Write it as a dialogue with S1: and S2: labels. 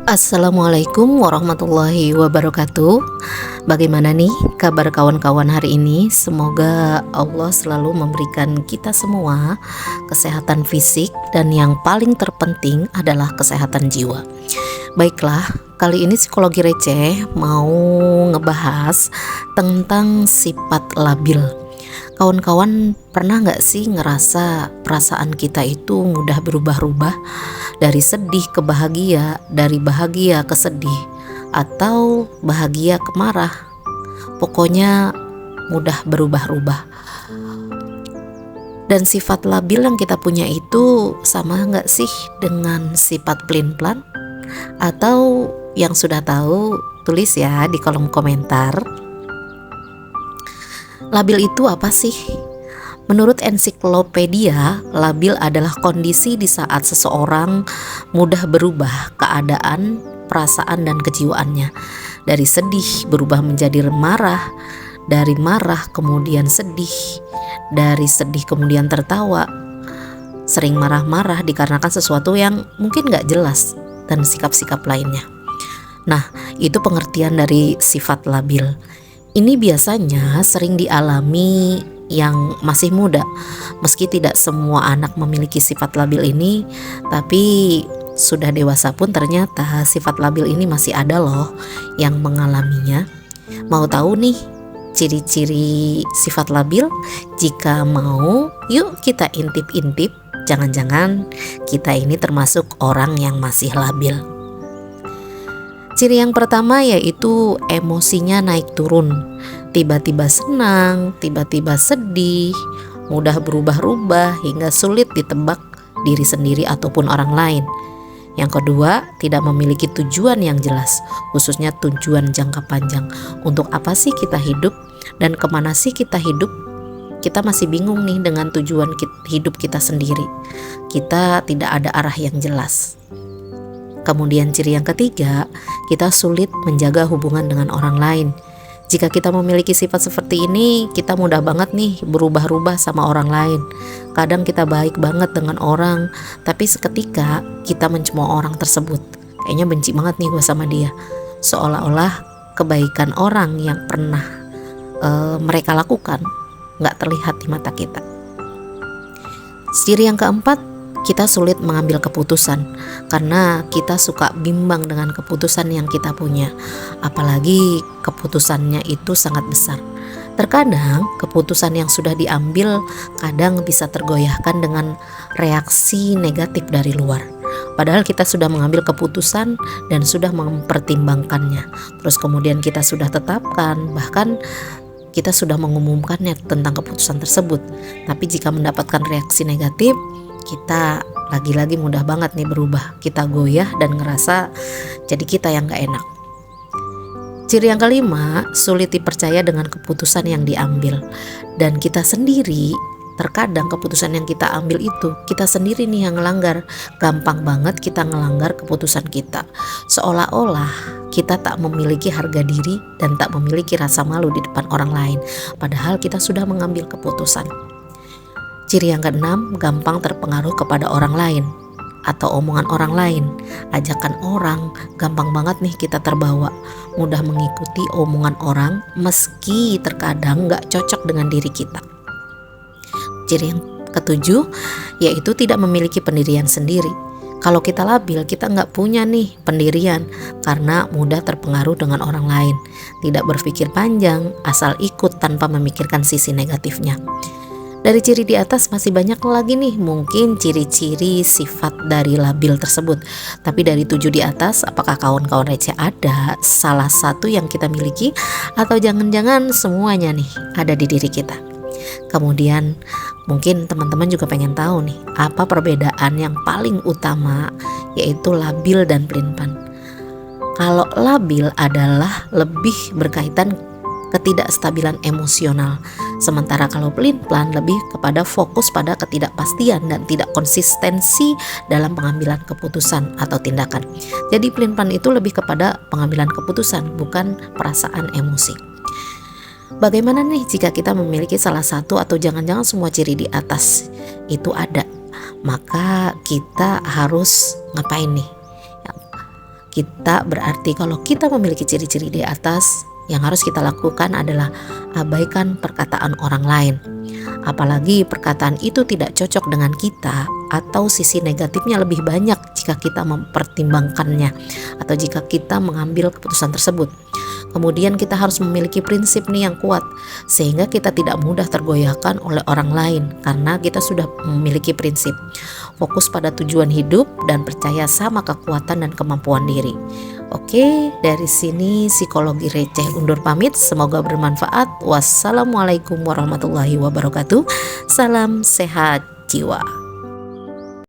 S1: Assalamualaikum warahmatullahi wabarakatuh. Bagaimana nih kabar kawan-kawan hari ini? Semoga Allah selalu memberikan kita semua kesehatan fisik dan yang paling terpenting adalah kesehatan jiwa. Baiklah, kali ini psikologi receh mau ngebahas tentang sifat labil. Kawan-kawan pernah gak sih ngerasa perasaan kita itu mudah berubah-ubah, dari sedih ke bahagia, dari bahagia ke sedih, atau bahagia ke marah? Pokoknya mudah berubah-ubah. Dan sifat labil yang kita punya itu sama gak sih dengan sifat pelin-pelan? Atau yang sudah tahu tulis ya di kolom komentar. Labil itu apa sih? Menurut ensiklopedia, labil adalah kondisi di saat seseorang mudah berubah keadaan, perasaan dan kejiwaannya. Dari sedih berubah menjadi marah, dari marah kemudian sedih, dari sedih kemudian tertawa. Sering marah-marah dikarenakan sesuatu yang mungkin gak jelas dan sikap-sikap lainnya. Nah, itu pengertian dari sifat labil. Ini biasanya sering dialami yang masih muda. Meski tidak semua anak memiliki sifat labil ini, tapi sudah dewasa pun ternyata sifat labil ini masih ada loh yang mengalaminya. Mau tahu nih ciri-ciri sifat labil? Jika mau, yuk kita intip-intip. Jangan-jangan kita ini termasuk orang yang masih labil. Ciri yang pertama yaitu emosinya naik turun, tiba-tiba senang, tiba-tiba sedih, mudah berubah-ubah hingga sulit ditebak diri sendiri ataupun orang lain. Yang kedua, tidak memiliki tujuan yang jelas, khususnya tujuan jangka panjang. Untuk apa sih kita hidup dan kemana sih kita hidup? Kita masih bingung nih dengan tujuan hidup kita sendiri. Kita tidak ada arah yang jelas. Kemudian ciri yang ketiga, kita sulit menjaga hubungan dengan orang lain. Jika kita memiliki sifat seperti ini, kita mudah banget nih berubah-ubah sama orang lain. Kadang kita baik banget dengan orang, tapi seketika kita mencemooh orang tersebut. Kayaknya benci banget nih gue sama dia. Seolah-olah kebaikan orang yang pernah mereka lakukan gak terlihat di mata kita. Ciri yang keempat, kita sulit mengambil keputusan karena kita suka bimbang dengan keputusan yang kita punya, apalagi keputusannya itu sangat besar. Terkadang keputusan yang sudah diambil kadang bisa tergoyahkan dengan reaksi negatif dari luar. Padahal kita sudah mengambil keputusan dan sudah mempertimbangkannya. Terus kemudian kita sudah tetapkan, bahkan kita sudah mengumumkannya tentang keputusan tersebut. Tapi jika mendapatkan reaksi negatif, kita lagi-lagi mudah banget nih berubah. Kita goyah dan ngerasa jadi kita yang gak enak. Ciri yang kelima, sulit dipercaya dengan keputusan yang diambil. Dan kita sendiri, terkadang keputusan yang kita ambil itu kita sendiri nih yang ngelanggar. Gampang banget kita ngelanggar keputusan kita. Seolah-olah kita tak memiliki harga diri dan tak memiliki rasa malu di depan orang lain. Padahal kita sudah mengambil keputusan. Ciri yang keenam, gampang terpengaruh kepada orang lain atau omongan orang lain. Ajakan orang, gampang banget nih kita terbawa. Mudah mengikuti omongan orang meski terkadang gak cocok dengan diri kita. Ciri yang ketujuh, yaitu tidak memiliki pendirian sendiri. Kalau kita labil, kita gak punya nih pendirian karena mudah terpengaruh dengan orang lain. Tidak berpikir panjang, asal ikut tanpa memikirkan sisi negatifnya. Dari ciri di atas masih banyak lagi nih mungkin ciri-ciri sifat dari labil tersebut. Tapi dari 7 di atas, apakah kawan-kawan receh ada salah satu yang kita miliki? Atau jangan-jangan semuanya nih ada di diri kita? Kemudian mungkin teman-teman juga pengen tahu nih, apa perbedaan yang paling utama yaitu labil dan pelin-pelan. Kalau labil adalah lebih berkaitan ketidakstabilan emosional. Sementara kalau pelin-pelan lebih kepada fokus pada ketidakpastian dan tidak konsistensi dalam pengambilan keputusan atau tindakan. Jadi pelin-pelan itu lebih kepada pengambilan keputusan, bukan perasaan emosi. Bagaimana nih jika kita memiliki salah satu atau jangan-jangan semua ciri di atas itu ada? Maka kita harus ngapain nih? Kita berarti kalau kita memiliki ciri-ciri di atas, yang harus kita lakukan adalah abaikan perkataan orang lain. Apalagi perkataan itu tidak cocok dengan kita atau sisi negatifnya lebih banyak jika kita mempertimbangkannya atau jika kita mengambil keputusan tersebut. Kemudian kita harus memiliki prinsip nih yang kuat sehingga kita tidak mudah tergoyahkan oleh orang lain karena kita sudah memiliki prinsip. Fokus pada tujuan hidup dan percaya sama kekuatan dan kemampuan diri. Oke, dari sini psikologi receh undur pamit. Semoga bermanfaat. Wassalamualaikum warahmatullahi wabarakatuh. Salam sehat jiwa.